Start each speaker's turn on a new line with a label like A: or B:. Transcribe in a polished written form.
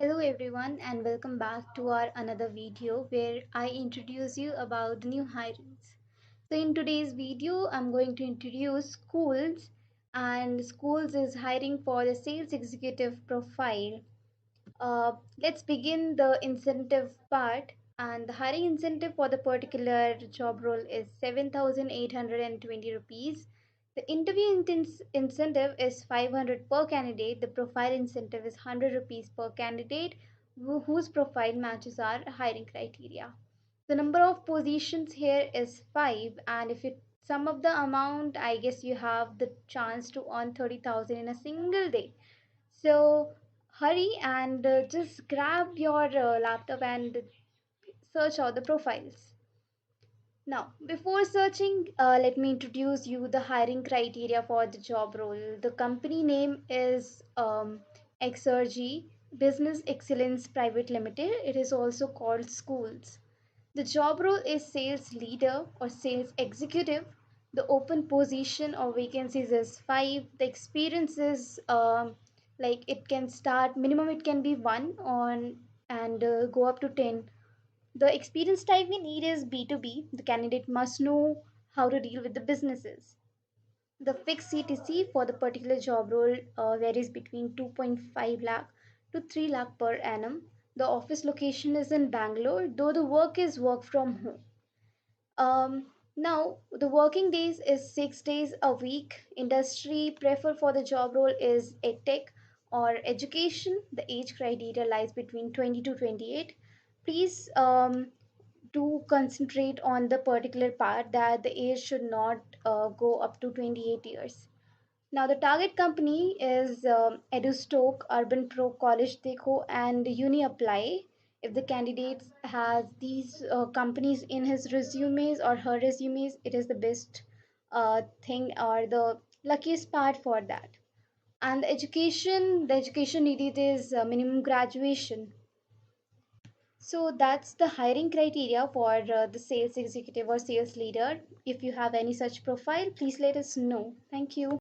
A: Hello everyone and welcome back to our another video where I introduce you about the new hirings. So in today's video I'm going to introduce Skoolz, and Skoolz is hiring for the sales executive profile. Let's begin the incentive part, and the hiring incentive for the particular job role is 7,820 rupees. The interview incentive is 500 per candidate. The profile incentive is 100 rupees per candidate whose profile matches our hiring criteria. The number of positions here is 5, and if you sum up the amount, I guess you have the chance to earn 30,000 in a single day. So hurry and just grab your laptop and search out the profiles. Now, before searching, let me introduce you the hiring criteria for the job role. The company name is Exergy Business Excellence Private Limited. It is also called Skoolz. The job role is sales leader or sales executive. The open position or vacancies is 5. The experience is like it can start minimum, it can be 1 on and go up to 10. The experience type we need is B2B. The candidate must know how to deal with the businesses. The fixed CTC for the particular job role varies between 2.5 lakh to 3 lakh per annum. The office location is in Bangalore, though the work is work from home. Now, the working days is 6 days a week. Industry preferred for the job role is edtech or education. The age criteria lies between 20 to 28. Please do concentrate on the particular part that the age should not go up to 28 years. Now, the target company is EduStoke, Urban Pro, College Dekho, and Uni Apply. If the candidate has these companies in his resumes or her resumes, it is the best thing or the luckiest part for that. And the education needed is minimum graduation. So that's the hiring criteria for the sales executive or sales leader. If you have any such profile, please let us know. Thank you.